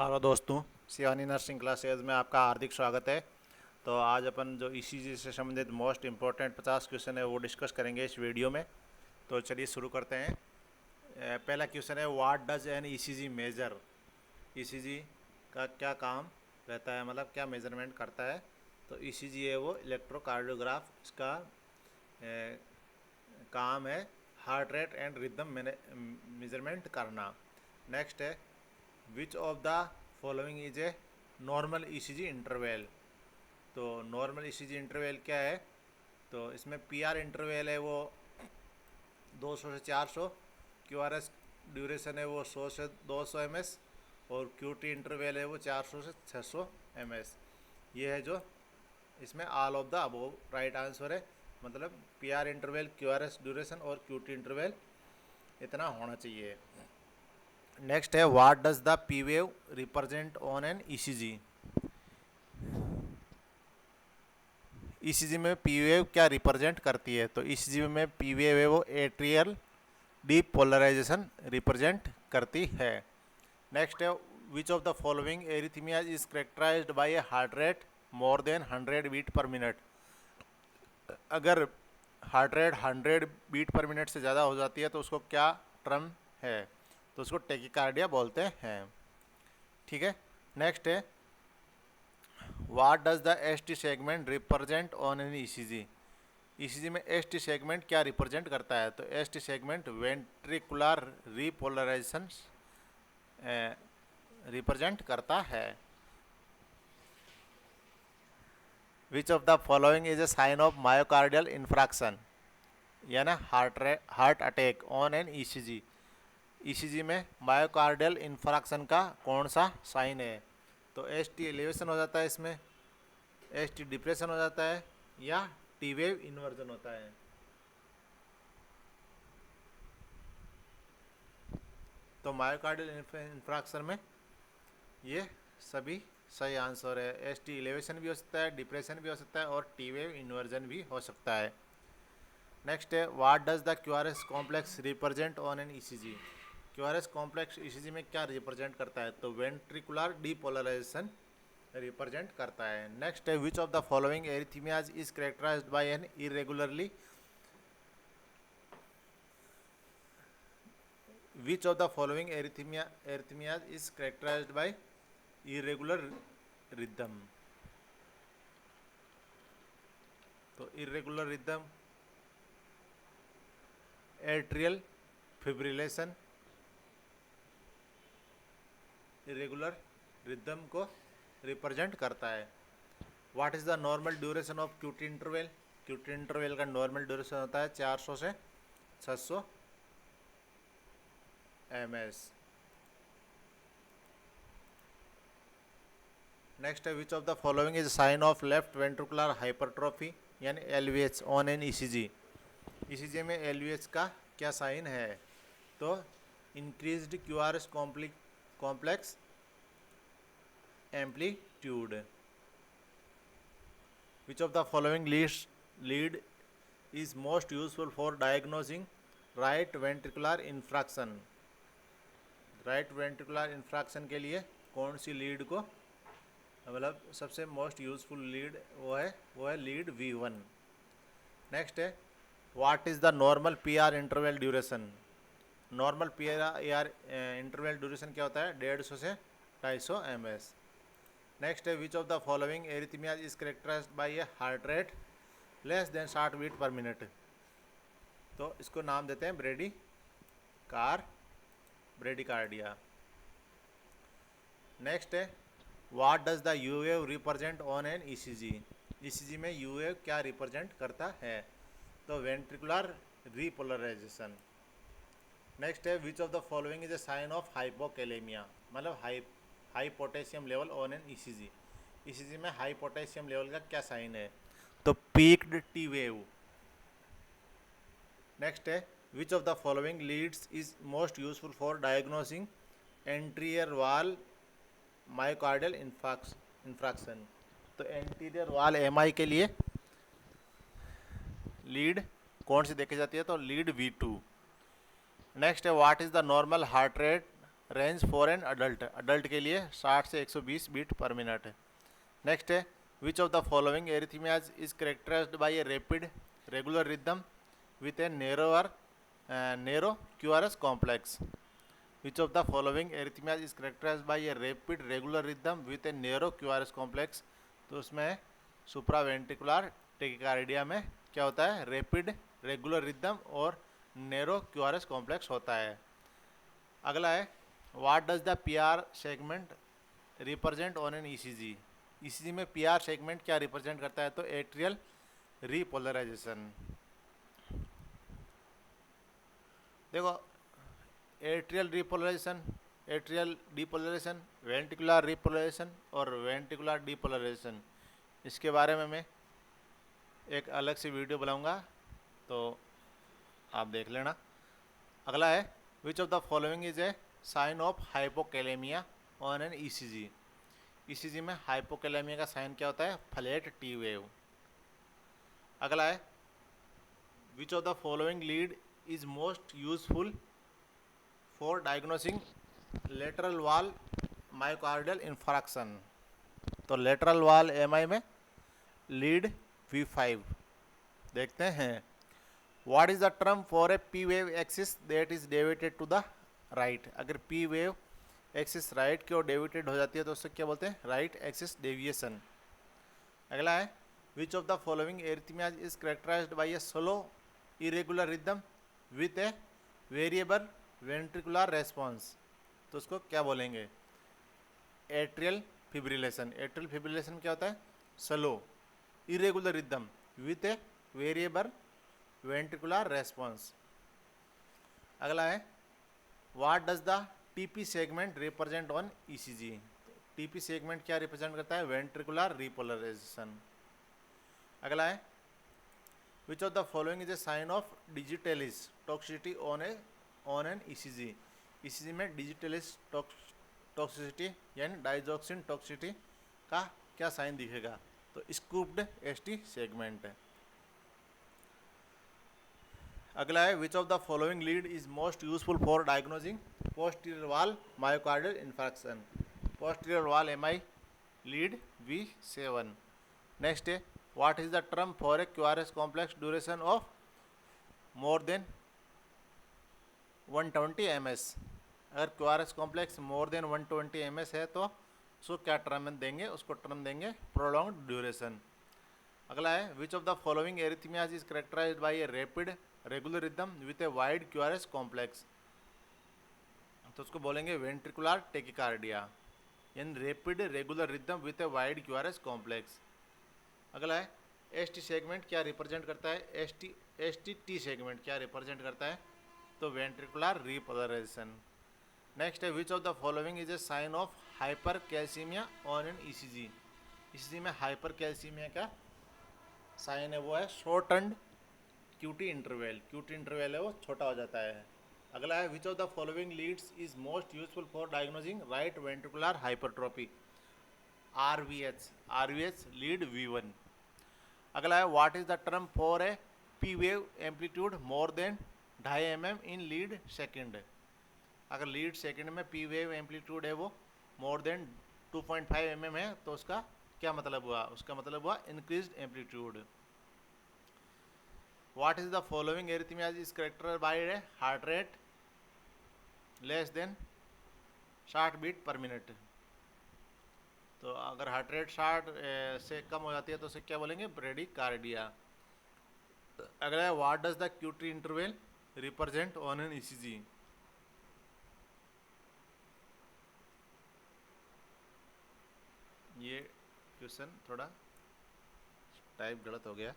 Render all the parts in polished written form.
Hello दोस्तों, Shivani nursing classes में आपका हार्दिक स्वागत है। तो आज अपन जो ईसीजी से संबंधित मोस्ट इम्पोर्टेंट 50 क्वेश्चन है वो डिस्कस करेंगे इस वीडियो में। तो चलिए शुरू करते हैं। पहला क्वेश्चन है, what does an ECG measure. ECG का क्या काम रहता है, मतलब क्या मेजरमेंट करता है। तो ईसीजी है वो इलेक्ट्रोकार्डियोग्राफ, इसका काम है heart rate and rhythm measurement करना। नेक्स्ट है, which of the following is a normal ECG interval. तो नॉर्मल ईसीजी इंटरवल क्या है, तो इसमें पीआर इंटरवल है वो 200 से 400, क्यूआरएस ड्यूरेशन है वो 100 से 200 एमएस, और क्यूटी इंटरवल है वो 400 से 600 एमएस। ये है जो इसमें all of the above right answer है, मतलब पीआर इंटरवल, क्यूआरएस ड्यूरेशन और क्यूटी इंटरवल इतना होना चाहिए। नेक्स्ट है, what does the P wave represent on an ECG. ECG में पी वेव क्या रिप्रेजेंट करती है, तो ईसीजी में पी वेव है वो एट्रियल डीपोलराइजेशन रिप्रेजेंट करती है। नेक्स्ट है, which of the following arrhythmias is characterised by a heart rate more than 100 beat पर मिनट। अगर हार्ट रेट 100 बीट पर मिनट से ज़्यादा हो जाती है तो उसको क्या टर्म है, तो उसको टेकिकार्डिया बोलते हैं। ठीक है। नेक्स्ट है, what does the ST segment represent on an ECG. ECG में एसटी सेगमेंट क्या रिप्रेजेंट करता है, तो ST segment ventricular repolarisation represent करता है। Which of the following is a sign of myocardial infarction, यानी heart attack on an ECG. ECG में myocardial infarction का कौन सा साइन है, तो एस टी एलिवेशन हो जाता है, इसमें एस टी डिप्रेशन हो जाता है, या टी वेव इन्वर्जन होता है। तो मायोकार्डियल इन्फ्रैक्शन में ये सभी सही आंसर है। एस टी एलिवेशन भी हो सकता है, डिप्रेशन भी हो सकता है, और टी वेव इन्वर्जन भी हो सकता है। नेक्स्ट है, what does the QRS complex represent on an ECG. QRS complex ECG में क्या रिप्रेजेंट करता है, तो वेंट्रिकुलर डीपोलराइजेशन रिप्रेजेंट करता है। नेक्स्ट है, which of the following arrhythmias is characterised by an irregularly. Which of the following arrhythmias is characterised by irregular rhythm. तो irregular rhythm, atrial fibrillation irregular rhythm को represent करता है। What is the normal duration of QT interval. QT interval का normal duration होता है 400 से 600 MS. Next है, which of the following is sign of left ventricular hypertrophy, यानी LVH on an ECG. ECG में एलवीएच का क्या साइन है, तो increased QRS complex amplitude. Which of the following lead is most useful for diagnosing right ventricular infarction. Right ventricular infarction के लिए कौन सी lead को, मतलब सबसे मोस्ट यूजफुल लीड वो है लीड V1। नेक्स्ट है, what is the normal PR interval duration. Normal PR interval duration क्या होता है, 150 से 250 एमएस। नेक्स्ट है, which of the following arrhythmias is characterised by a heart rate less than 60 beat पर minute. तो इसको नाम देते हैं ब्रेडिकार्डिया। नेक्स्ट है, what does the U wave represent on an ECG. ECG में यू वेव क्या रिप्रेजेंट करता है, तो वेंट्रिकुलर रिपोलराइजेशन। नेक्स्ट है, which of the following is a sign of hypokalaemia, मतलब high potassium level on an ECG. ECG में high potassium level का क्या साइन है, तो पीक्ड टी वेव। नेक्स्ट है, which of the following leads is most useful for diagnosing anterior wall myocardial infarction. तो anterior wall MI के लिए lead कौन सी देखी जाती है, तो लीड V2। नेक्स्ट है, what is the normal heart rate range for an adult, adult के लिए 60 से 120 बीट पर मिनट। नेक्स्ट है which of the following arrhythmias is characterised by a rapid regular rhythm with a narrow QRS complex. Which of the following arrhythmias is characterised by a rapid regular rhythm with a narrow QRS complex. तो उसमें supraventricular tachycardia में क्या होता है, rapid regular rhythm और narrow QRS complex होता है। अगला है what does the PR segment represent on an ECG. ECG में पीआर सेगमेंट क्या रिप्रेजेंट करता है, तो एट्रियल रीपोलराइजेशन। देखो atrial repolarisation, atrial depolarisation, ventricular repolarisation और वेंट्रिकुलर डीपोलराइजेशन, इसके बारे में मैं एक अलग से वीडियो बनाऊंगा, तो आप देख लेना। अगला है which of the following is a sign of hypokalemia on an ECG. ECG में हाइपोकैलेमिया का साइन क्या होता है, फ्लैट टी वेव। अगला है which of the following lead is most useful for diagnosing lateral wall myocardial infarction. तो lateral wall MI में lead V5 देखते हैं। What is the term for a P wave axis that is deviated to the right. अगर P wave axis right की ओर deviated हो जाती है तो उससे क्या बोलते हैं, राइट एक्सिस डेविएशन। अगला है which of the following arrhythmias is characterised by a slow irregular rhythm with a variable ventricular response. तो उसको क्या बोलेंगे, एट्रियल फिब्रिलेशन। एट्रियल फिब्रिलेशन क्या होता है, slow irregular rhythm with a variable ventricular response. अगला है what does the TP segment represent on ECG. TP segment क्या रिप्रेजेंट करता है, वेंट्रिकुलर रीपोलराइजेशन। अगला है which of the following is a sign of digitalis toxicity on an ECG. ECG में digitalis toxicity यानी digoxin toxicity का क्या sign दिखेगा, तो स्कूप्ड एसटी सेगमेंट है। अगला है which of the following lead is most useful for diagnosing posterior wall myocardial infarction. Posterior wall MI lead V7। Next है what is the term for a QRS complex duration of more than 120 ms। अगर QRS complex more than 120 ms है तो उसको क्या term देंगे, उसको term देंगे prolonged duration. अगला है which of the following arrhythmias is characterised by a rapid regular rhythm with a wide QRS complex. तो उसको बोलेंगे वेंट्रिकुलर टेकिकार्डिया यानी rapid regular rhythm with a wide QRS complex. अगला है एसटी सेगमेंट क्या represent करता है, एसटी सेगमेंट क्या रिप्रेजेंट करता है, तो वेंट्रिकुलर रीपोलराइजेशन। नेक्स्ट है which of the following is a sign of hypercalcaemia on an ECG. ECG में हाइपर कैल्सीमिया का साइन है वो है shortened QT interval. QT interval है वो छोटा हो जाता है। अगला है which of the following leads is most useful for diagnosing right ventricular hypertrophy. RVH lead V1। अगला है what is the term for a P wave amplitude more than 2.5 mm in lead second. अगर lead second में P wave amplitude है वो मोर than 2.5 mm है तो उसका क्या मतलब हुआ, उसका मतलब हुआ increased amplitude. What is the following arrhythmias is characterised by a heart rate less than 60 beat पर मिनट। तो अगर हार्ट रेट 60 से कम हो जाती है तो उसे क्या बोलेंगे, ब्रेडिकार्डिया। अगला है what does the QT interval represent on an ECG. ये क्वेश्चन थोड़ा टाइप गलत हो गया।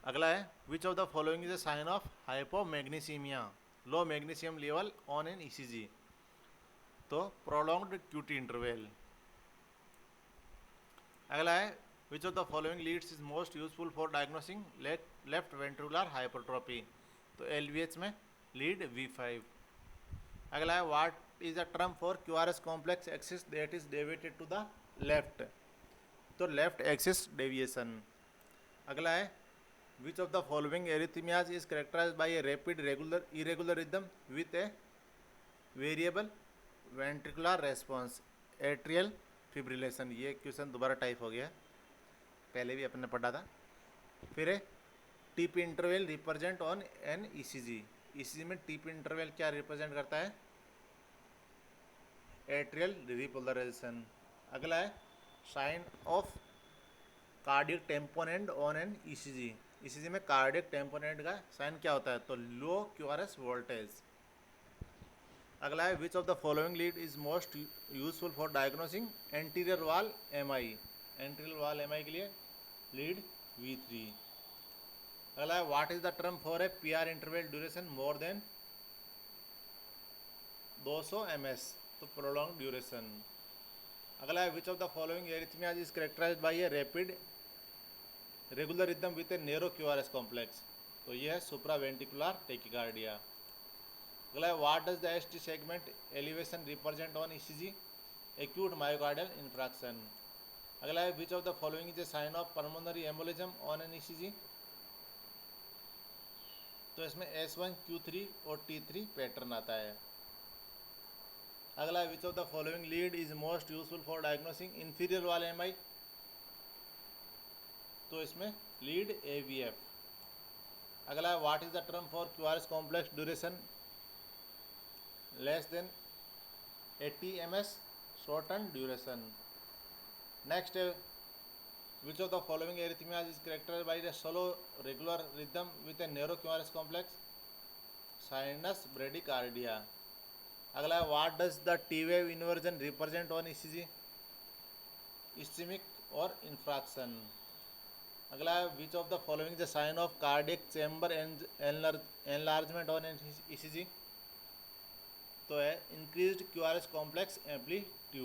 अगला है which of the following is a sign of hypomagnesemia low magnesium level on an ECG. तो प्रोलॉन्ग्ड क्यूटी इंटरवल। अगला है which of the following leads is most useful for diagnosing left ventricular hypertrophy. तो LVH में lead V5। अगला है what is the term for QRS complex axis that is deviated to the left. तो left axis deviation. अगला है which of the following arrhythmias is characterised by a rapid regular irregular rhythm with a variable ventricular response, atrial fibrillation, ये question दोबारा type हो गया, पहले भी अपने पढ़ा था। फिर है TP interval represent on an ECG, ECG में टिप इंटरवल क्या रिप्रेजेंट करता है? Atrial repolarization. अगला है sign of cardiac tamponade on an ECG, ECG में कार्डियक टेम्पोनेंट का साइन क्या होता है? तो लो क्यूआरएस वोल्टेज। अगला है which of the following lead is most useful for diagnosing anterior wall MI, anterior wall MI के लिए लीड V3। अगला है what is the term for a PR interval duration more than 200 ms, तो prolong duration. अगला है which of the following arrhythmias is characterized by a rapid regular rhythm with a narrow QRS complex, तो ये है supraventricular tachycardia. अगला है what does the ST segment elevation represent on ECG? Acute myocardial infarction. अगला है which of the following is a sign of pulmonary embolism on an ECG? तो इसमें S1 Q3 और T3 पैटर्न आता है। अगला है which of the following lead is most useful for diagnosing inferior wall MI? तो इसमें लीड AVF। अगला है what is the term for QRS complex duration less than 80 ms, shortened duration. Next है which of the following arrhythmias is characterized by the slow regular rhythm with a narrow QRS complex? Sinus bradycardia. अगला है what does the T wave inversion represent on ECG? Ischaemic और infarction. अगला है which of the following the sign of cardiac chamber enlargement on ECG? तो है increased QRS complex amplitude.